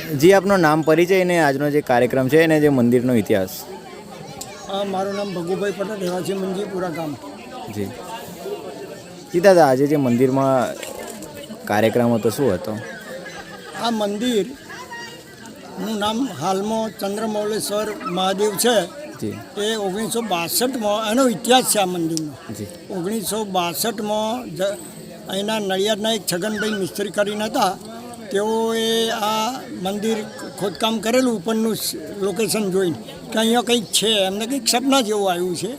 જી, આપનું નામ, પરિચય અને આજનો જે કાર્યક્રમ છે અને જે મંદિરનો ઇતિહાસ. મારું નામ ભગુભાઈ પટેલ, રહેવાસી મંજીપુરા ગામ. જી જી દાદા, આજે જે મંદિરમાં કાર્યક્રમ હતો શું હતો? આ મંદિરનું નામ હાલમાં ચંદ્રમૌલેશ્વર મહાદેવ છે. જી એ 1962માં એનો ઇતિહાસ છે. આ મંદિરનો જી 1962માં અહીંના નડિયાદના એક છગનભાઈ મિસ્ત્રી કરીને હતા. તેઓએ આ મંદિર ખોદકામ કરેલું ઉપરનું લોકેશન જોઈને કે અહીંયા કંઈક છે. એમને કંઈક સપના જેવું આવ્યું છે.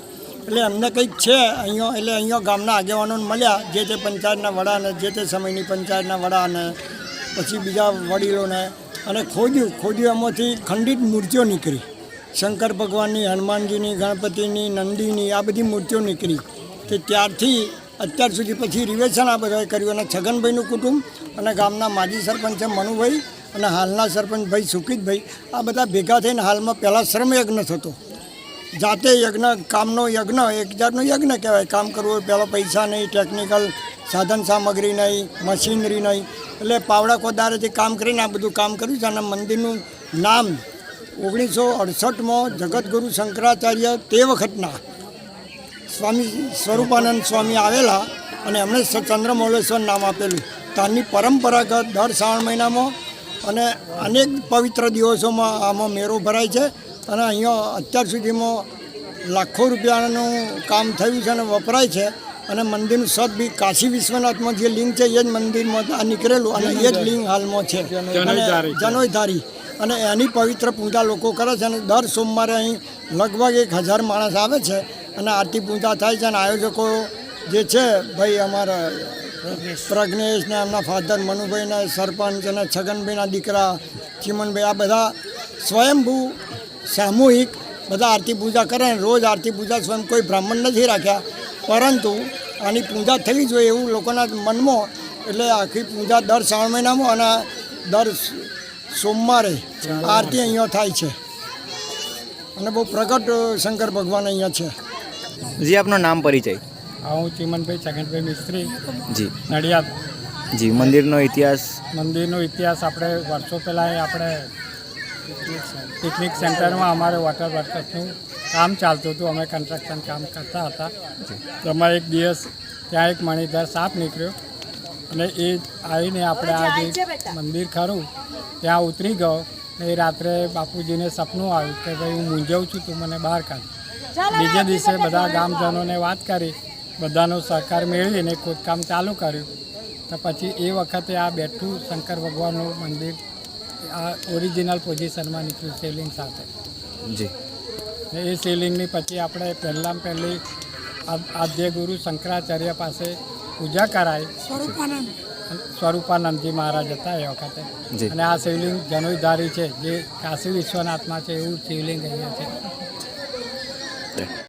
એટલે એમને કંઈક છે અહીંયા. એટલે અહીંયા ગામના આગેવાનોને મળ્યા, જે તે પંચાયતના વડાને, જે તે સમયની પંચાયતના વડાને, પછી બીજા વડીલોને, અને ખોદ્યું એમાંથી ખંડિત મૂર્તિઓ નીકળી. શંકર ભગવાનની, હનુમાનજીની, ગણપતિની, નંદીની, આ બધી મૂર્તિઓ નીકળી. તે ત્યારથી અત્યાર સુધી પછી રિવેશન આ બધાએ કર્યું. અને છગનભાઈનું કુટુંબ અને ગામના માજી સરપંચ છે મનુભાઈ અને હાલના સરપંચ ભાઈ સુકિતભાઈ, આ બધા ભેગા થઈને હાલમાં પહેલાં શ્રમયજ્ઞ થતો. જાતે યજ્ઞ, કામનો યજ્ઞ, એક જાતનો યજ્ઞ કહેવાય. કામ કરવું હોય પહેલાં પૈસા નહીં, ટેકનિકલ સાધન સામગ્રી નહીં, મશીનરી નહીં. એટલે પાવડા કોદારેથી કામ કરીને આ બધું કામ કર્યું છે. અને મંદિરનું નામ 1968માં જગતગુરુ શંકરાચાર્ય તે વખતના સ્વામી સ્વરૂપાનંદ સ્વામી આવેલા અને એમણે ચંદ્રમૌલેશ્વર નામ આપેલું. ત્યારની પરંપરાગત દર શ્રાવણ મહિનામાં અને અનેક પવિત્ર દિવસોમાં આમાં મેળો ભરાય છે. અને અહીંયા અત્યાર સુધીમાં લાખો રૂપિયાનું કામ થયું છે અને વપરાય છે. અને મંદિરનું સદ બી કાશી વિશ્વનાથમાં જે લિંગ છે એ જ મંદિરમાં આ નીકળેલું અને એ જ લિંગ હાલમાં છે, જનોયધારી. અને એની પવિત્ર પૂજા લોકો કરે છે. અને દર સોમવારે અહીં લગભગ 1000 માણસ આવે છે અને આરતી પૂજા થાય છે. અને આયોજકો જે છે ભાઈ અમારા પ્રજ્ઞેશ ને એમના ફાધર મનુભાઈને, સરપંચ અને છગનભાઈના દીકરા ચિમનભાઈ, આ બધા સ્વયંભૂ સામૂહિક બધા આરતી પૂજા કરે. રોજ આરતી પૂજા સ્વયં કોઈ બ્રાહ્મણ નથી રાખ્યા, પરંતુ આની પૂજા થવી જોઈએ એવું લોકોના મનમાં. એટલે આખી પૂજા દર શ્રાવણ મહિનામાં અને દર સોમવારે આરતી અહીંયા થાય છે. અને બહુ પ્રગટ શંકર ભગવાન અહીંયા છે. જી, આપનું નામ, પરિચય. હું ચિમનભાઈ છગનભાઈ મિસ્ત્રી, જી નડિયાદ. જી, મંદિરનો ઇતિહાસ. મંદિરનો ઇતિહાસ આપણે વર્ષો પહેલાં આપણે પિકનિક સેન્ટરમાં અમારે વોટર વર્કર્સનું કામ ચાલતું હતું. અમે કન્સ્ટ્રક્શન કામ કરતા હતા. એમાં એક દિવસ ત્યાં એક મણિધર સાપ નીકળ્યો અને એ આવીને આપણે આ જે મંદિર ખરું ત્યાં ઉતરી ગયો. એ રાત્રે બાપુજીને સપનું આવ્યું કે ભાઈ હું મૂંઝાઉં છું, તું મને બહાર કાઢ. બીજે દિવસે બધા ગામજનોને વાત કરી, બધાનો સહકાર મેળવીને ખોદકામ ચાલુ કર્યું. તો પછી એ વખતે આ બેઠું શંકર ભગવાનનું મંદિર આ ઓરિજિનલ પોઝિશનમાં નીકળ્યું શિવલિંગ સાથે. જી, એ શિવલિંગની પછી આપણે પહેલી આદ્ય ગુરુ શંકરાચાર્ય પાસે પૂજા કરાઈ. સ્વરૂપાનંદજી મહારાજ હતા એ વખતે. અને આ શિવલિંગ જનોયધારી છે, જે કાશી વિશ્વનાથમાં છે એવું શિવલિંગ અહીંયા છે.